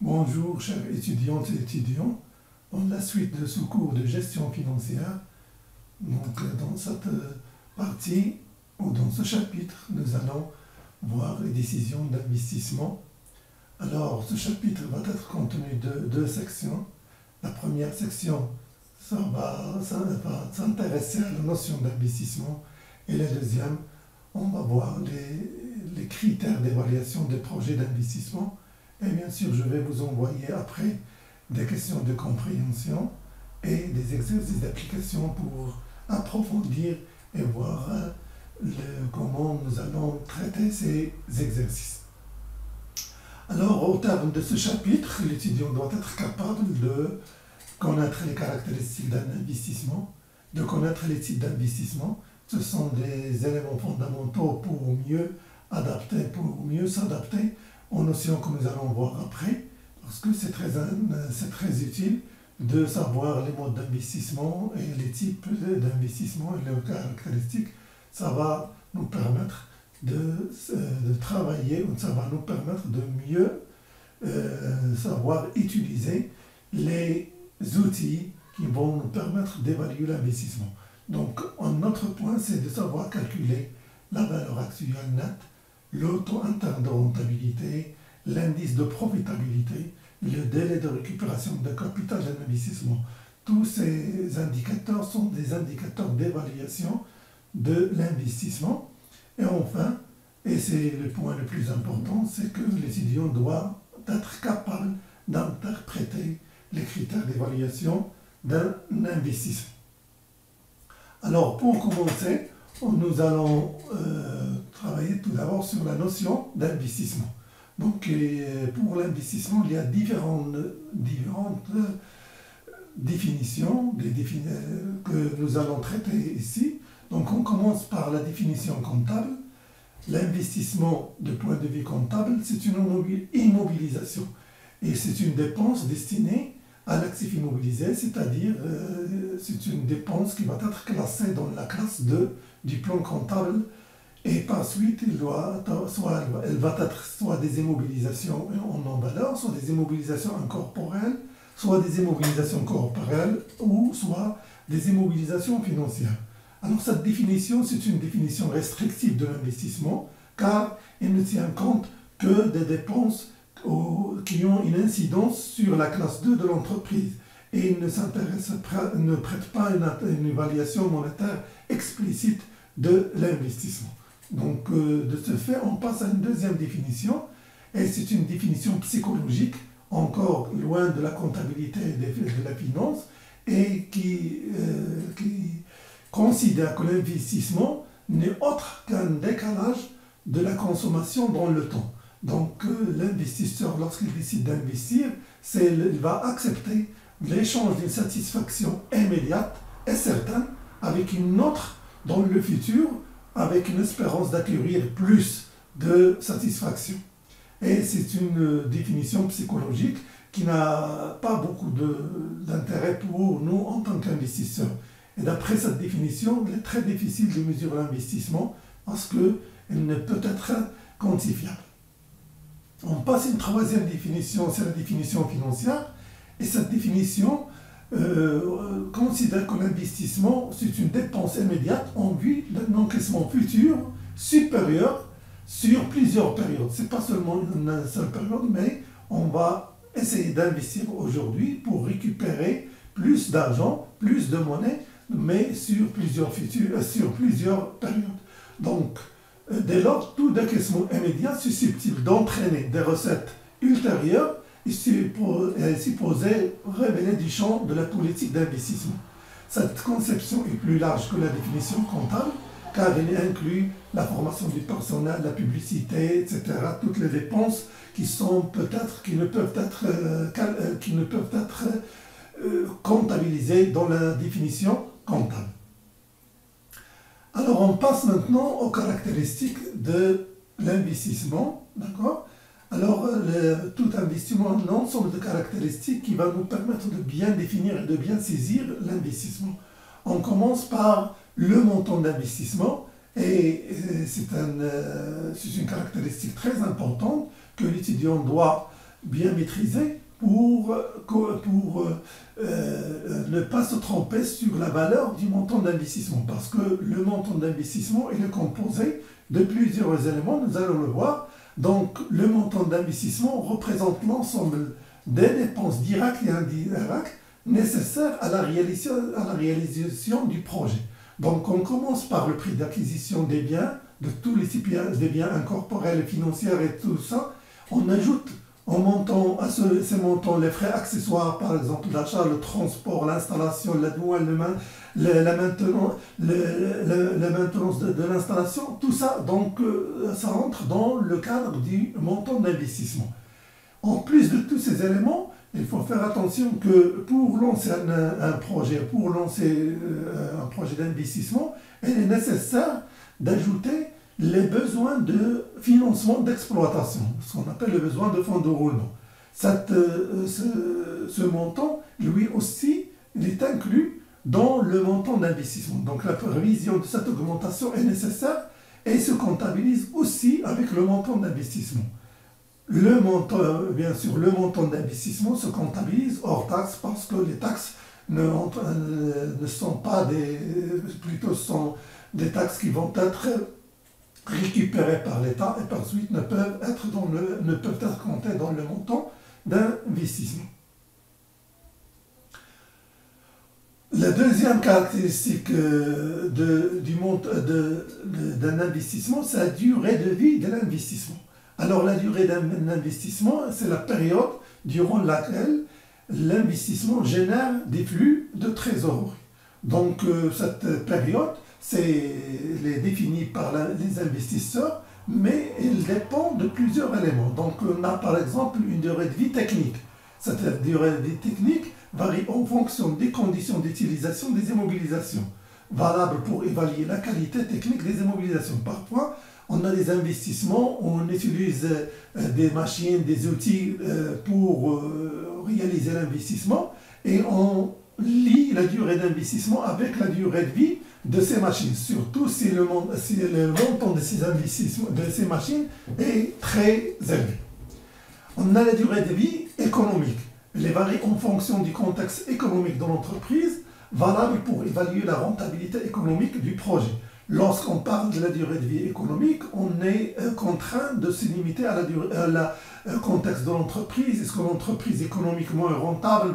Bonjour chers étudiantes et étudiants, dans la suite de ce cours de gestion financière, dans cette partie ou dans ce chapitre, nous allons voir les décisions d'investissement. Alors ce chapitre va être contenu de deux sections. La première section, ça va s'intéresser à la notion d'investissement et la deuxième, on va voir les critères d'évaluation des projets d'investissement. Et bien sûr, je vais vous envoyer après des questions de compréhension et des exercices d'application pour approfondir et voir comment nous allons traiter ces exercices. Alors, au terme de ce chapitre, l'étudiant doit être capable de connaître les caractéristiques d'un investissement, de connaître les types d'investissement. Ce sont des éléments fondamentaux pour mieux s'adapter aux notions que nous allons voir après, parce que c'est très utile de savoir les modes d'investissement et les types d'investissement et leurs caractéristiques. Ça va nous permettre de travailler, ça va nous permettre de mieux savoir utiliser les outils qui vont nous permettre d'évaluer l'investissement. Donc, un autre point, c'est de savoir calculer la valeur actuelle nette, le taux interne de rentabilité, l'indice de profitabilité, le délai de récupération de capital d'un investissement. Tous ces indicateurs sont des indicateurs d'évaluation de l'investissement. Et enfin, et c'est le point le plus important, c'est que l'étudiant doit être capable d'interpréter les critères d'évaluation d'un investissement. Alors, pour commencer, nous allons travailler tout d'abord sur la notion d'investissement. Donc, pour l'investissement, il y a différentes définitions que nous allons traiter ici. Donc, on commence par la définition comptable. L'investissement, de point de vue comptable, c'est une immobilisation. Et c'est une dépense destinée à l'actif immobilisé, c'est-à-dire c'est une dépense qui va être classée dans la classe 2 du plan comptable et par suite elle va être soit des immobilisations en non-valeur, soit des immobilisations incorporelles, soit des immobilisations corporelles ou soit des immobilisations financières. Alors cette définition, c'est une définition restrictive de l'investissement car elle ne tient compte que des dépenses qui ont une incidence sur la classe 2 de l'entreprise et ne prête pas une évaluation monétaire explicite de l'investissement. Donc, de ce fait, on passe à une deuxième définition et c'est une définition psychologique, encore loin de la comptabilité et de la finance et qui considère que l'investissement n'est autre qu'un décalage de la consommation dans le temps. Donc l'investisseur, lorsqu'il décide d'investir, il va accepter l'échange d'une satisfaction immédiate et certaine avec une autre dans le futur, avec une espérance d'acquérir plus de satisfaction. Et c'est une définition psychologique qui n'a pas beaucoup d'intérêt pour nous en tant qu'investisseurs. Et d'après cette définition, il est très difficile de mesurer l'investissement parce qu'elle ne peut être quantifiable. On passe à une troisième définition, c'est la définition financière. Et cette définition considère que l'investissement, c'est une dépense immédiate en vue d'un encaissement futur supérieur sur plusieurs périodes. Ce n'est pas seulement une seule période, mais on va essayer d'investir aujourd'hui pour récupérer plus d'argent, plus de monnaie, mais sur plusieurs périodes. Donc, dès lors, tout décaissement immédiat susceptible d'entraîner des recettes ultérieures est supposé révéler du champ de la politique d'investissement. Cette conception est plus large que la définition comptable, car elle inclut la formation du personnel, la publicité, etc. Toutes les dépenses qui ne peuvent être comptabilisées dans la définition comptable. Alors, on passe maintenant aux caractéristiques de l'investissement, d'accord? Alors, tout investissement a un ensemble de caractéristiques qui va nous permettre de bien définir et de bien saisir l'investissement. On commence par le montant d'investissement et c'est une caractéristique très importante que l'étudiant doit bien maîtrisé pour ne pas se tromper sur la valeur du montant d'investissement. Parce que le montant d'investissement il est composé de plusieurs éléments, nous allons le voir. Donc le montant d'investissement représente l'ensemble des dépenses directes et indirectes nécessaires à la réalisation du projet. Donc on commence par le prix d'acquisition des biens, de tous des biens incorporels et financiers et tout ça. On ajoute en montant à ces montants les frais accessoires, par exemple l'achat, le transport, l'installation, la douane, la maintenance de l'installation, tout ça, donc ça rentre dans le cadre du montant d'investissement. En plus de tous ces éléments, il faut faire attention que pour lancer un projet d'investissement, il est nécessaire d'ajouter les besoins de financement d'exploitation, ce qu'on appelle le besoin de fonds de roulement. Ce montant, lui aussi, il est inclus dans le montant d'investissement. Donc la prévision de cette augmentation est nécessaire et se comptabilise aussi avec le montant d'investissement. Bien sûr, le montant d'investissement se comptabilise hors taxes parce que les taxes ne sont pas plutôt sont des taxes qui vont être récupérées par l'État et par suite ne peuvent être comptées dans le montant d'investissement. La deuxième caractéristique d'un investissement, c'est la durée de vie de l'investissement. Alors la durée d'un investissement, c'est la période durant laquelle l'investissement génère des flux de trésorerie. Donc cette période, elle est définie par les investisseurs, mais elle dépend de plusieurs éléments. Donc on a par exemple une durée de vie technique. Cette durée de vie technique varie en fonction des conditions d'utilisation des immobilisations, valable pour évaluer la qualité technique des immobilisations. Parfois, on a des investissements, on utilise des machines, des outils pour réaliser l'investissement et on lie la durée d'investissement avec la durée de vie de ces machines, surtout si le montant de ces machines est très élevé. On a la durée de vie économique. Elle varie en fonction du contexte économique de l'entreprise, valable pour évaluer la rentabilité économique du projet. Lorsqu'on parle de la durée de vie économique, on est contraint de se limiter à le contexte de l'entreprise. Est-ce que l'entreprise économiquement est rentable?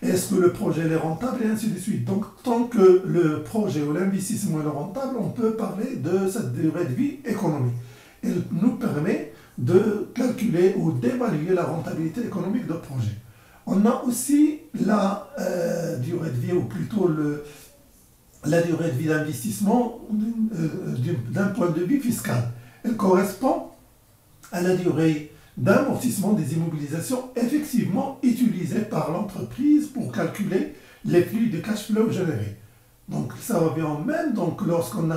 Est-ce que le projet est rentable? Et ainsi de suite. Donc, tant que le projet ou l'investissement est rentable, on peut parler de cette durée de vie économique. Elle nous permet de calculer ou d'évaluer la rentabilité économique de projet. On a aussi la durée de vie, ou plutôt la durée de vie d'investissement d'un point de vue fiscal. Elle correspond à la durée d'amortissement des immobilisations effectivement utilisées par l'entreprise pour calculer les flux de cash flow générés. Donc ça revient au même. Donc lorsqu'on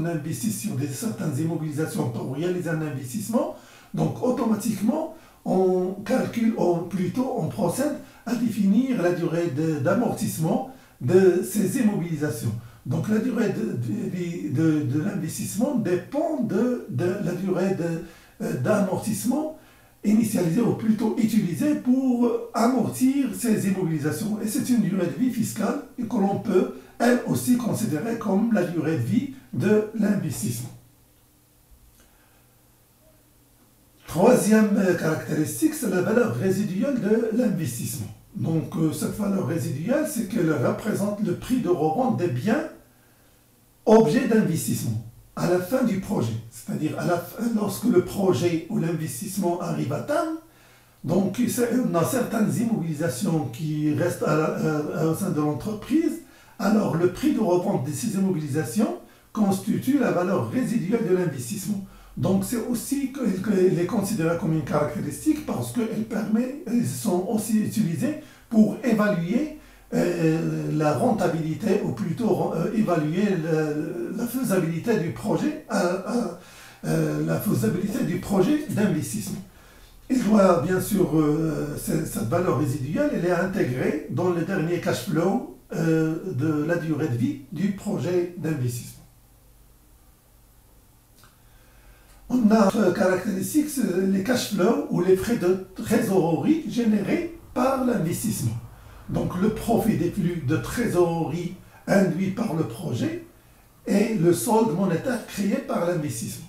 investit sur certaines immobilisations pour réaliser un investissement, donc automatiquement on calcule, on procède à définir la durée d'amortissement de ces immobilisations. Donc la durée de l'investissement dépend de la durée d'amortissement initialisée ou plutôt utilisée pour amortir ces immobilisations. Et c'est une durée de vie fiscale et que l'on peut elle aussi considérer comme la durée de vie de l'investissement. Troisième caractéristique, c'est la valeur résiduelle de l'investissement. Donc cette valeur résiduelle, c'est qu'elle représente le prix de revente des biens objets d'investissement à la fin du projet. C'est-à-dire lorsque le projet ou l'investissement arrive à terme, donc on a certaines immobilisations qui restent au sein de l'entreprise, alors le prix de revente de ces immobilisations constitue la valeur résiduelle de l'investissement. Donc c'est aussi qu'elle est considérée comme une caractéristique parce qu'elles sont aussi utilisées pour évaluer la rentabilité ou plutôt évaluer la faisabilité du projet, d'investissement. Il doit bien sûr, cette valeur résiduelle, elle est intégrée dans le dernier cash flow de la durée de vie du projet d'investissement. On a caractéristique les cash flows ou les frais de trésorerie générés par l'investissement. Donc le profit des flux de trésorerie induit par le projet et le solde monétaire créé par l'investissement.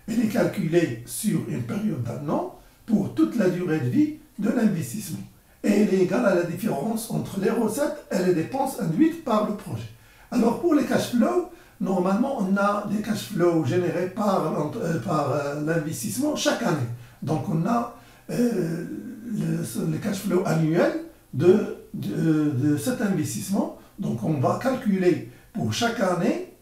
Il est calculé sur une période d'un an pour toute la durée de vie de l'investissement. Et il est égal à la différence entre les recettes et les dépenses induites par le projet. Alors pour les cash flows, normalement on a des cash flows générés par l'investissement chaque année. Donc on a le cash flow annuel de cet investissement. Donc on va calculer pour chaque année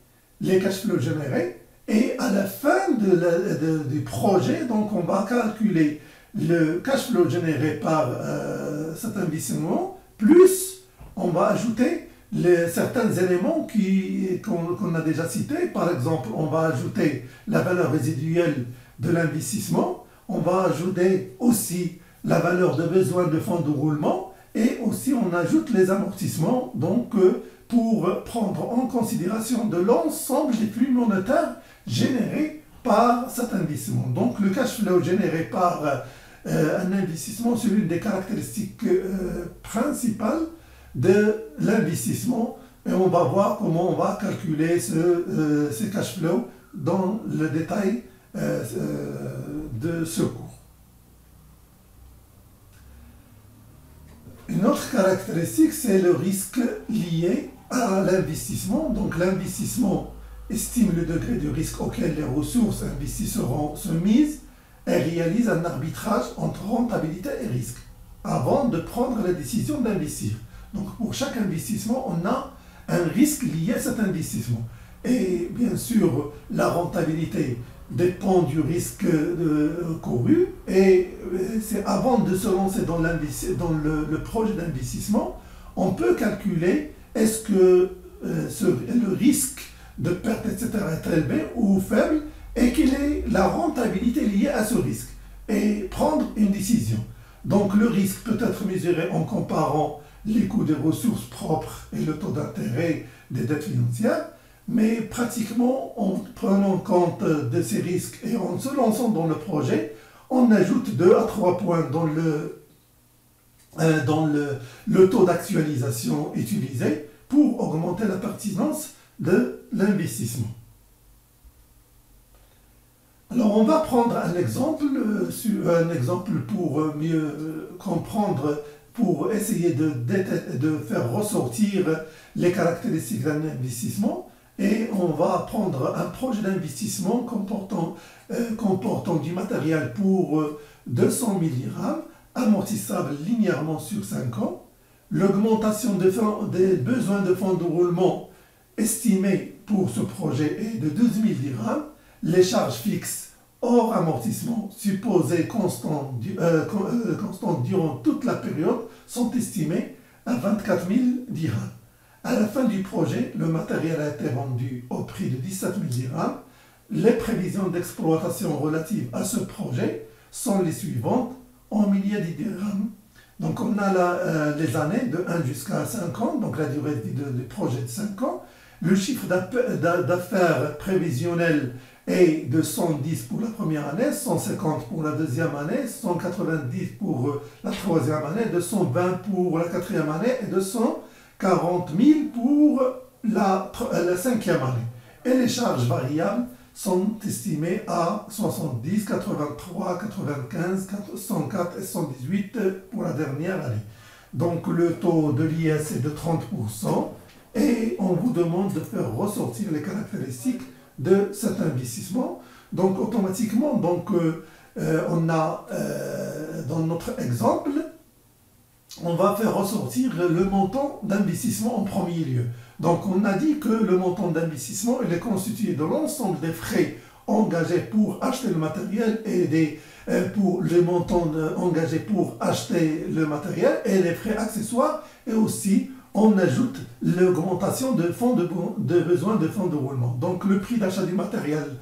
les cash flows générés et à la fin du projet, donc on va calculer le cash flow généré par cet investissement, plus on va ajouter certains éléments qu'on a déjà cités. Par exemple, on va ajouter la valeur résiduelle de l'investissement, on va ajouter aussi la valeur de besoin de fonds de roulement et aussi on ajoute les amortissements donc, pour prendre en considération de l'ensemble des flux monétaires générés par cet investissement. Donc le cash flow généré par un investissement, c'est l'une des caractéristiques principales de l'investissement et on va voir comment on va calculer ces cash flows dans le détail de ce cours. Une autre caractéristique, c'est le risque lié à l'investissement. Donc l'investissement estime le degré de risque auquel les ressources investies seront soumises et réalise un arbitrage entre rentabilité et risque avant de prendre la décision d'investir. Donc pour chaque investissement, on a un risque lié à cet investissement. Et bien sûr, la rentabilité dépend du risque couru et c'est avant de se lancer dans le projet d'investissement, on peut calculer est-ce que le risque de perte, etc. est élevé ou faible et quelle est la rentabilité liée à ce risque et prendre une décision. Donc le risque peut être mesuré en comparant les coûts des ressources propres et le taux d'intérêt des dettes financières, mais pratiquement en prenant compte de ces risques et en se lançant dans le projet, on ajoute 2 à 3 points dans le taux d'actualisation utilisé pour augmenter la pertinence de l'investissement. Alors on va prendre un exemple pour mieux comprendre, pour essayer de faire ressortir les caractéristiques d'un investissement. Et on va prendre un projet d'investissement comportant du matériel pour 200 000 dirhams, amortissable linéairement sur 5 ans. L'augmentation des besoins de fonds de roulement estimés pour ce projet est de 12 000 dirhams. Les charges fixes hors amortissement supposées constantes durant toute la période sont estimées à 24 000 dirhams. À la fin du projet, le matériel a été vendu au prix de 17 000 dirhams. Les prévisions d'exploitation relatives à ce projet sont les suivantes en milliers de dirhams. Donc on a les années de 1 jusqu'à 5 ans, donc la durée de vie du projet de 5 ans. Le chiffre d'affaires prévisionnel est de 110 pour la première année, 150 pour la deuxième année, 190 pour la troisième année, 220 pour la quatrième année et 240 000 pour la cinquième année. Et les charges variables sont estimées à 70, 83, 95, 104 et 118 pour la dernière année. Donc le taux de l'IS est de 30% et on vous demande de faire ressortir les caractéristiques de cet investissement. Donc automatiquement, on a dans notre exemple, on va faire ressortir le montant d'investissement en premier lieu. Donc on a dit que le montant d'investissement il est constitué de l'ensemble des frais engagés pour acheter le matériel et pour les montants engagés pour acheter le matériel et les frais accessoires et aussi on ajoute l'augmentation de besoin de fonds de roulement. Donc le prix d'achat du matériel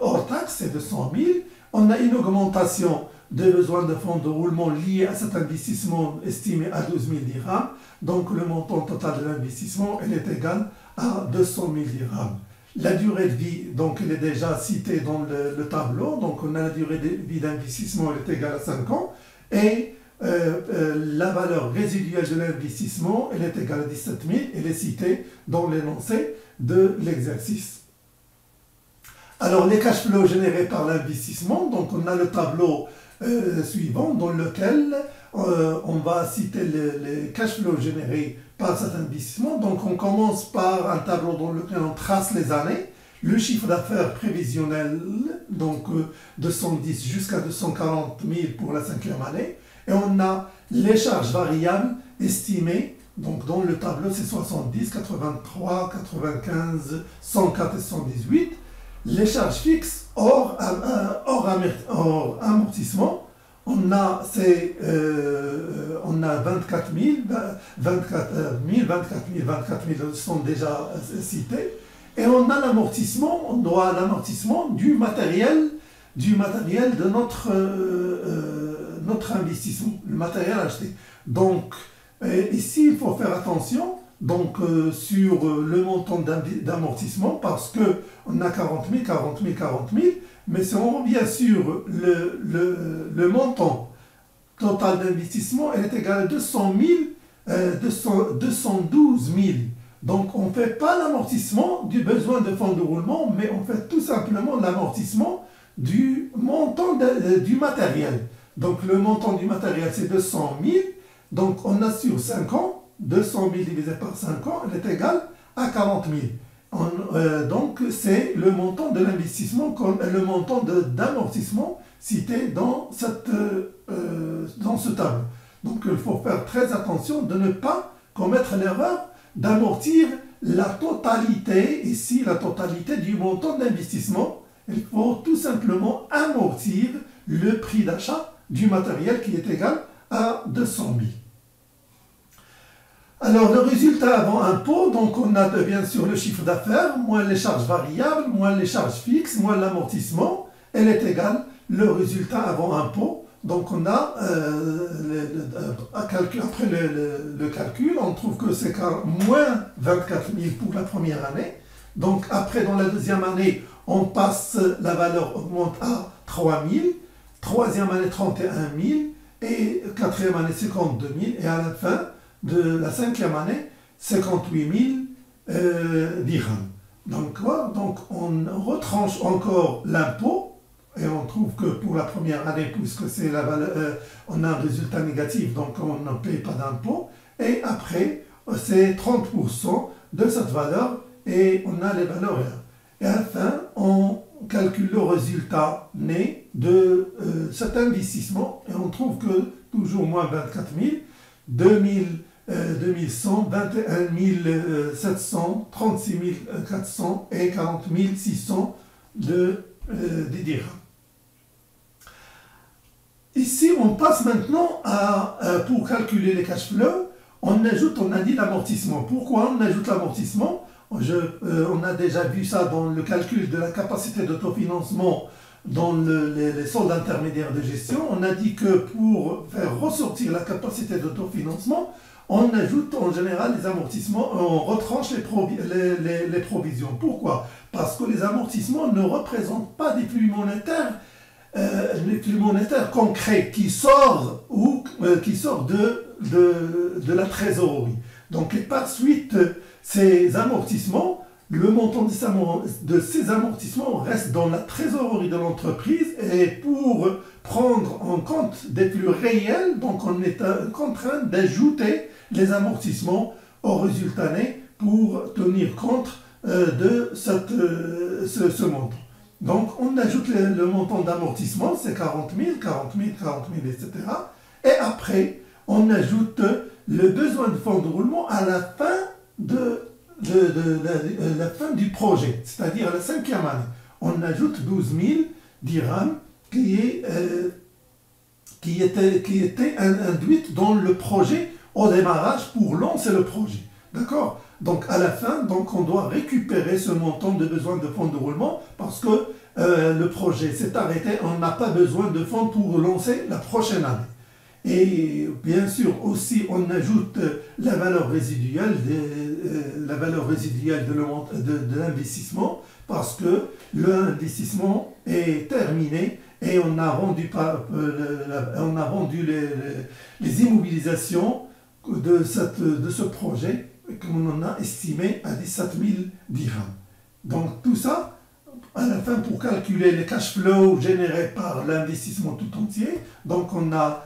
hors taxe est de 100 000. On a une augmentation de besoin de fonds de roulement liés à cet investissement estimé à 12 000 dirhams. Donc le montant total de l'investissement est égal à 200 000 dirhams. La durée de vie, donc elle est déjà citée dans le tableau. Donc on a la durée de vie d'investissement, elle est égale à 5 ans. Et la valeur résiduelle de l'investissement, elle est égale à 17 000. Elle est citée dans l'énoncé de l'exercice. Alors les cash flows générés par l'investissement, donc on a le tableau suivant dans lequel on va citer les cash flows générés par cet investissement. Donc on commence par un tableau dans lequel on trace les années, le chiffre d'affaires prévisionnel, donc 210 jusqu'à 240 000 pour la 5e année, et on a les charges variables estimées. Donc dans le tableau c'est 70, 83, 95, 104 et 118. Les charges fixes hors amortissement, on a 24 000, 24 000 sont déjà cités. Et on a l'amortissement, on doit l'amortissement du matériel de notre investissement, le matériel acheté. Donc ici, il faut faire attention donc, sur le montant d'amortissement parce qu'on a 40 000, 40 000, 40 000, mais si on revient sur le montant total d'investissement, elle est égale à 212 000. Donc on ne fait pas l'amortissement du besoin de fonds de roulement, mais on fait tout simplement l'amortissement du montant du matériel. Donc le montant du matériel c'est 200 000, donc on a sur 5 ans, 200 000 divisé par 5 ans, elle est égale à 40 000. Donc c'est le montant de l'investissement, le montant d'amortissement cité dans ce tableau. Donc il faut faire très attention de ne pas commettre l'erreur d'amortir la totalité, ici la totalité du montant d'investissement. Il faut tout simplement amortir le prix d'achat du matériel qui est égal à 200 000. Alors, le résultat avant impôt, donc on a bien sûr le chiffre d'affaires, moins les charges variables, moins les charges fixes, moins l'amortissement, elle est égale le résultat avant impôt. Donc on a, après le calcul, on trouve que c'est moins 24 000 pour la première année. Donc après, dans la deuxième année, on passe, la valeur augmente à 3 000, troisième année 31 000, et quatrième année 52 000, et à la fin de la 5e année, 58 000 dirhams. Donc on retranche encore l'impôt, et on trouve que pour la première année, puisque c'est on a un résultat négatif, donc on ne paye pas d'impôt, et après, c'est 30% de cette valeur, et on a les valeurs réelles. Et à la fin, on calcule le résultat né de cet investissement, et on trouve que toujours moins 24 000, 2100, 21 700, 36 400 et 40 600 des dirhams. Ici, on passe maintenant pour calculer les cash flows, on a dit l'amortissement. Pourquoi on ajoute l'amortissement? On a déjà vu ça dans le calcul de la capacité d'autofinancement dans les soldes intermédiaires de gestion. On a dit que pour faire ressortir la capacité d'autofinancement, on ajoute en général les amortissements, on retranche les provisions. Pourquoi? Parce que les amortissements ne représentent pas des flux monétaires, concrets qui sortent de la trésorerie. Donc, et par suite, ces amortissements, le montant de ces amortissements reste dans la trésorerie de l'entreprise, et pour prendre en compte des flux réels, donc on est contraint d'ajouter les amortissements au résultat né pour tenir compte de ce montant. Donc on ajoute le montant d'amortissement, c'est 40 000, 40 000, 40 000, etc. Et après, on ajoute le besoin de fonds de roulement à la fin la fin du projet, c'est-à-dire à la 5e année. On ajoute 12 000 dirhams qui était induite dans le projet au démarrage pour lancer le projet. D'accord? Donc à la fin, on doit récupérer ce montant de besoin de fonds de roulement parce que le projet s'est arrêté, on n'a pas besoin de fonds pour lancer la prochaine année. Et bien sûr aussi on ajoute la valeur résiduelle de l'investissement parce que l'investissement est terminé et on a vendu les immobilisations de ce projet qu'on en a estimé à 17 000 dirhams. Donc tout ça, à la fin, pour calculer les cash flows générés par l'investissement tout entier, donc on a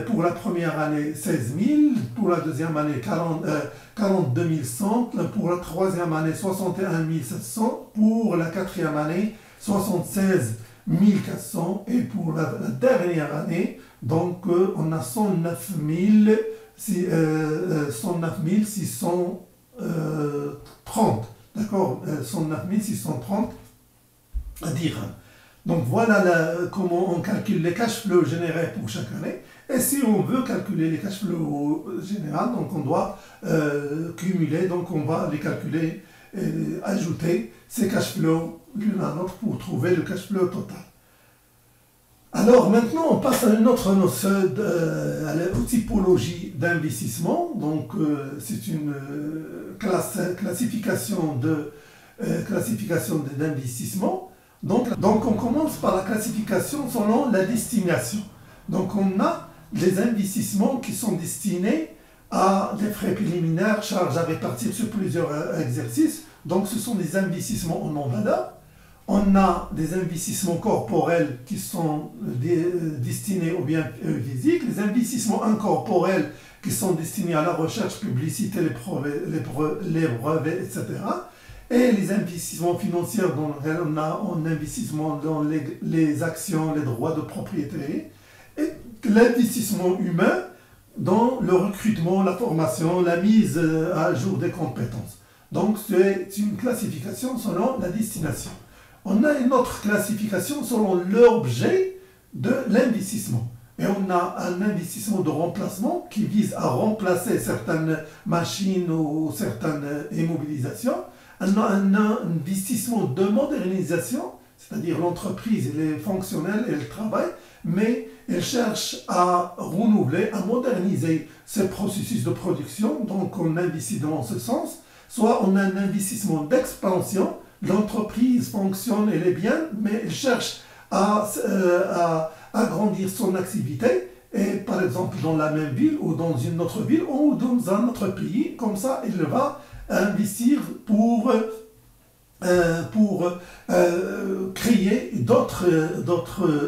pour la première année 16 000, pour la deuxième année 42 100, pour la troisième année 61 700, pour la quatrième année 76 400 et pour la dernière année, donc on a 109 630, d'accord, 109 630 dirhams. Donc voilà comment on calcule les cash flows générés pour chaque année. Et si on veut calculer les cash flows généraux, donc on doit cumuler, donc on va les calculer, ajouter ces cash flows l'une à l'autre pour trouver le cash flow total. Alors maintenant on passe à une autre notion, à la typologie d'investissement. Donc c'est une classification d'investissement. Donc on commence par la classification selon la destination. Donc on a les investissements qui sont destinés à des frais préliminaires, charges à répartir sur plusieurs exercices. Donc ce sont des investissements en non-valeur. On a des investissements corporels qui sont destinés aux biens physiques, les investissements incorporels qui sont destinés à la recherche, publicité, les brevets, etc. Et les investissements financiers, on a un investissement dans les actions, les droits de propriété, et l'investissement humain dans le recrutement, la formation, la mise à jour des compétences. Donc c'est une classification selon la destination. On a une autre classification selon l'objet de l'investissement. Et on a un investissement de remplacement qui vise à remplacer certaines machines ou certaines immobilisations. On a un investissement de modernisation, c'est-à-dire l'entreprise, elle est fonctionnelle, elle travaille, mais elle cherche à renouveler, à moderniser ses processus de production, donc on investit dans ce sens. Soit on a un investissement d'expansion, l'entreprise fonctionne, elle est bien, mais elle cherche à agrandir son activité, et par exemple dans la même ville ou dans une autre ville ou dans un autre pays, comme ça elle va investir pour créer d'autres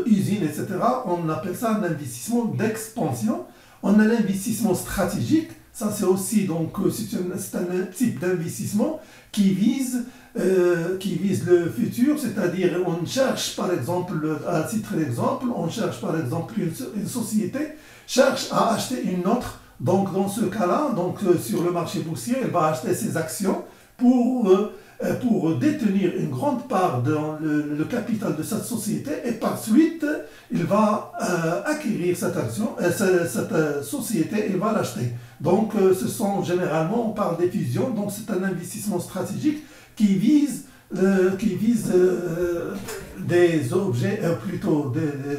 usines, etc. On appelle ça un investissement d'expansion. On a l'investissement stratégique, ça c'est aussi c'est un type d'investissement qui vise le futur, c'est-à-dire on cherche par exemple, à titre d'exemple, une société cherche à acheter une autre. Donc dans ce cas-là, sur le marché boursier, elle va acheter ses actions pour détenir une grande part dans le capital de cette société, et par suite, il va acquérir cette société et va l'acheter. Donc ce sont généralement, on parle des fusions, donc c'est un investissement stratégique qui vise des objets,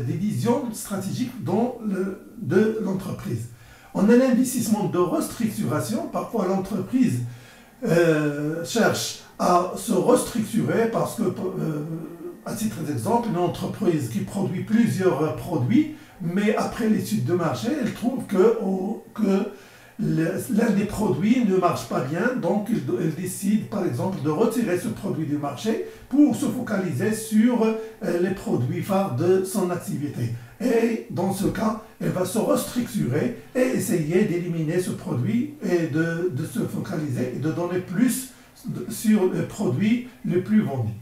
des visions stratégiques de l'entreprise. On a l'investissement de restructuration. Parfois, l'entreprise cherche à se restructurer parce que, à titre d'exemple, une entreprise qui produit plusieurs produits, mais après l'étude de marché, elle trouve que l'un des produits ne marche pas bien, donc elle décide par exemple de retirer ce produit du marché pour se focaliser sur les produits phares de son activité. Et dans ce cas, elle va se restructurer et essayer d'éliminer ce produit et de se focaliser et de donner plus sur les produits les plus vendus.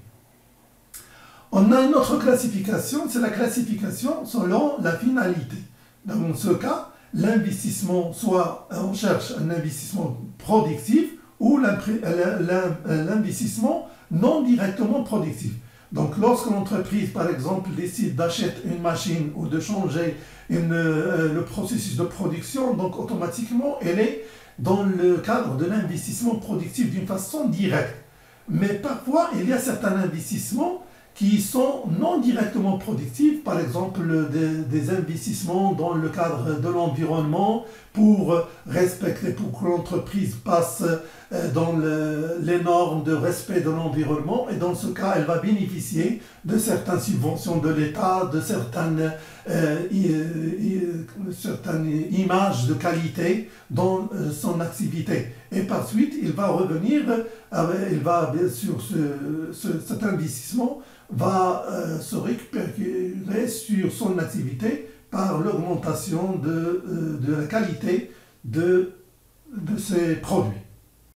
On a une autre classification, c'est la classification selon la finalité. Dans ce cas, l'investissement, soit on cherche un investissement productif ou l'investissement non directement productif. Donc lorsque l'entreprise, par exemple, décide d'acheter une machine ou de changer le processus de production, donc automatiquement, elle est dans le cadre de l'investissement productif d'une façon directe. Mais parfois, il y a certains investissements qui sont non directement productifs, par exemple des investissements dans le cadre de l'environnement pour respecter, pour que l'entreprise passe dans les normes de respect de l'environnement, et dans ce cas, elle va bénéficier de certaines subventions de l'État, de certaines images de qualité dans son activité. Et par suite, il va revenir, il va bien sûr, cet investissement va se récupérer sur son activité par l'augmentation de la qualité de ses produits.